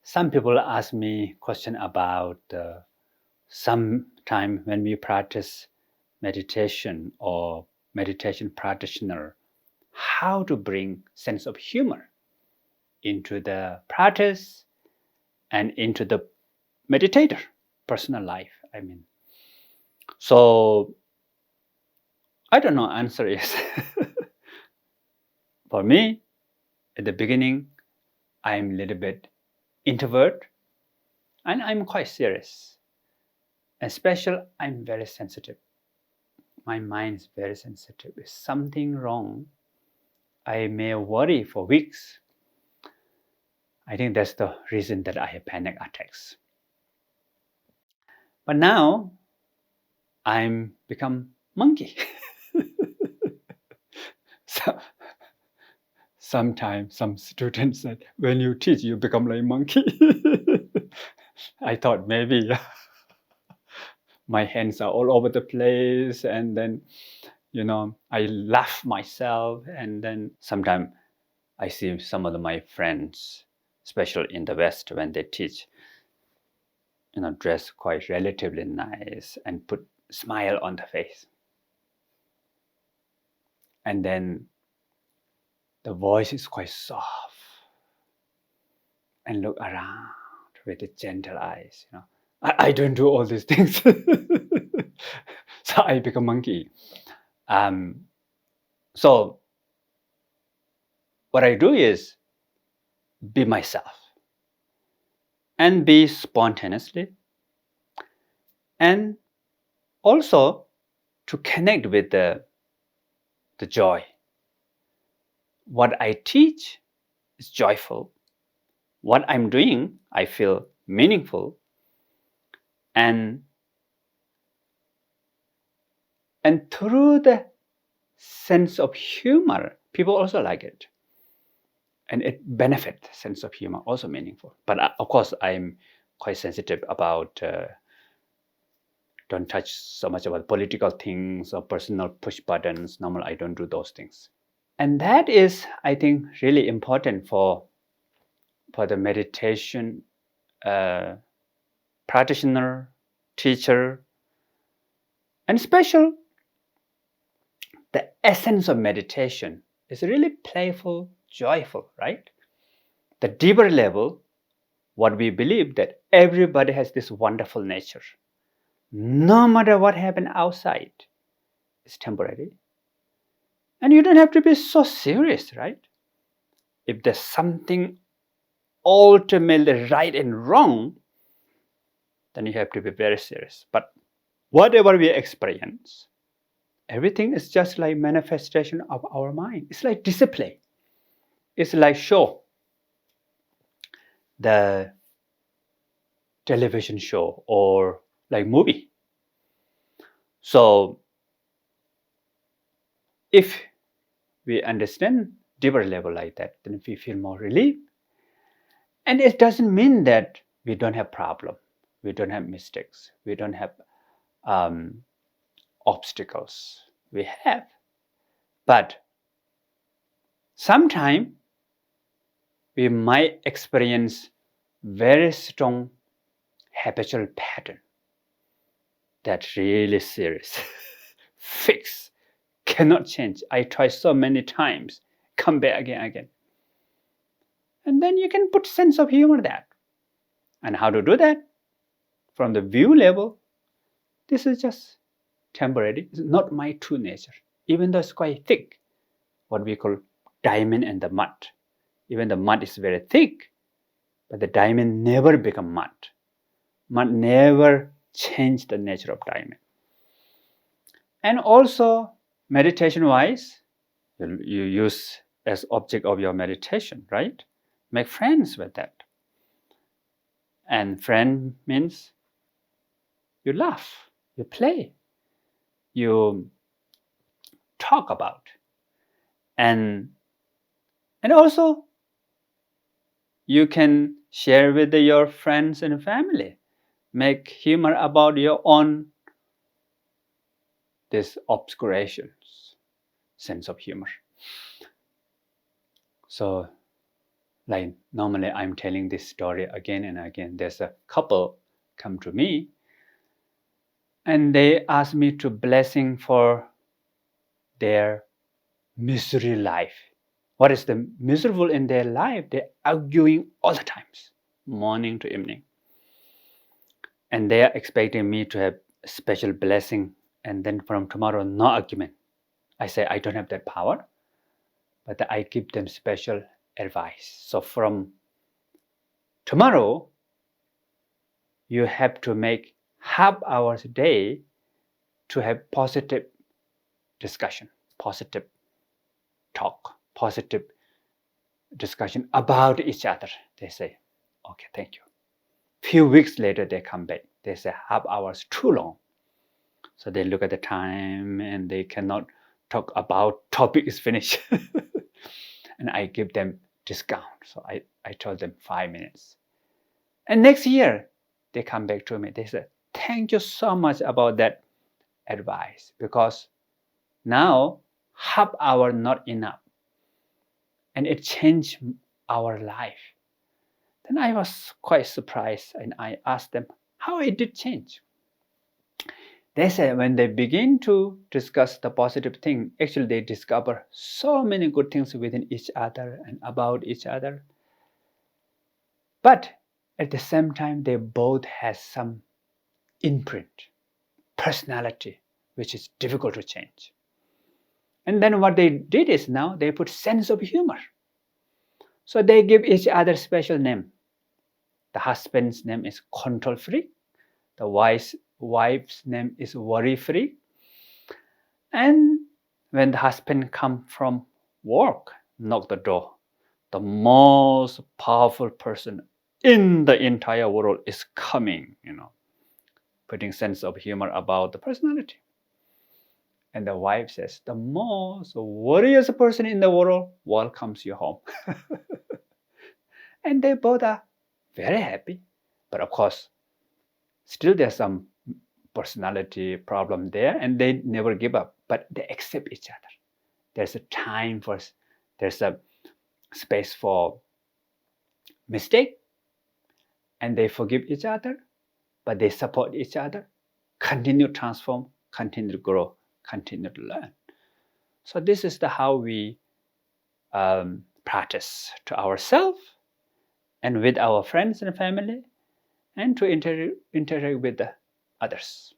Some people ask me question about some time when we practice meditation or meditation practitioner, how to bring sense of humor into the practice and into the meditator personal life. So I don't know. Answer is for me at the beginning, I'm a little bit introvert and I'm quite serious. Especially, I'm very sensitive. My mind is very sensitive. If something wrong, I may worry for weeks. I think that's the reason that I have panic attacks. But now I'm become monkey. So sometimes some students said, when you teach, you become like monkey. I thought maybe my hands are all over the place, and then I laugh myself, and then sometimes I see some of my friends, especially in the West, when they teach, dress quite relatively nice and put smile on the face. And then the voice is quite soft and look around with the gentle eyes. I don't do all these things. So I become monkey. So what I do is be myself and be spontaneously, and also to connect with the joy. What I teach is joyful. What I'm doing, I feel meaningful, and through the sense of humor, people also like it, and it benefits sense of humor, also meaningful. But of course, I'm quite sensitive about don't touch so much about political things or personal push buttons. Normally, I don't do those things, and that is, I think, really important for the meditation practitioner, teacher, and special. The essence of meditation is really playful, joyful, right? The deeper level, what we believe that everybody has this wonderful nature. No matter what happens outside, it's temporary. And you don't have to be so serious, right? If there's something ultimately right and wrong, then you have to be very serious. But whatever we experience, everything is just like manifestation of our mind. It's like display. It's like show, the television show or like movie. So if we understand deeper level like that, then we feel more relief. And it doesn't mean that we don't have problem, we don't have mistakes, we don't have obstacles. We have, but sometimes we might experience very strong habitual pattern that's really serious. Fix, cannot change. I try so many times, come back again. And then you can put sense of humor there. And how to do that? From the view level, this is just temporary. It's not my true nature. Even though it's quite thick, what we call diamond and the mud. Even the mud is very thick, but the diamond never become mud. Mud never change the nature of diamond. And also, meditation-wise, you use as object of your meditation, right? Make friends with that. And friend means you laugh, you play, you talk about, and also you can share with your friends and family. Make humor about your own this obscurations, sense of humor. So Like normally I'm telling this story again and again. There's a couple come to me and they ask me to blessing for their misery life. What is the miserable in their life? They're arguing all the times, morning to evening. And they are expecting me to have special blessing and then from tomorrow no argument. I say I don't have that power, but I give them special advice. So from tomorrow, you have to make half hours a day to have positive discussion, positive talk, positive discussion about each other. They say, okay, thank you. Few weeks later, they come back. They say half hours too long. So they look at the time and they cannot talk about topic is finished. And I give them discount. So I told them 5 minutes. And next year, they come back to me. They say, thank you so much about that advice because now half hour not enough. And it changed our life. Then I was quite surprised and I asked them how it did change. They said when they begin to discuss the positive thing, actually they discover so many good things within each other and about each other. But at the same time, they both have some imprint, personality, which is difficult to change. And then what they did is now they put sense of humor. So they give each other special name. The husband's name is control free. The wife's name is worry free. And when the husband come from work, knock the door, the most powerful person in the entire world is coming, putting sense of humor about the personality. And the wife says, the most worriest person in the world welcomes you home. And they both are very happy. But of course, still there's some personality problem there and they never give up, but they accept each other. There's a time for, there's a space for mistake and they forgive each other, but they support each other, continue to transform, continue to grow, continue to learn. So this is how we practice to ourselves and with our friends and family and to interact with the others.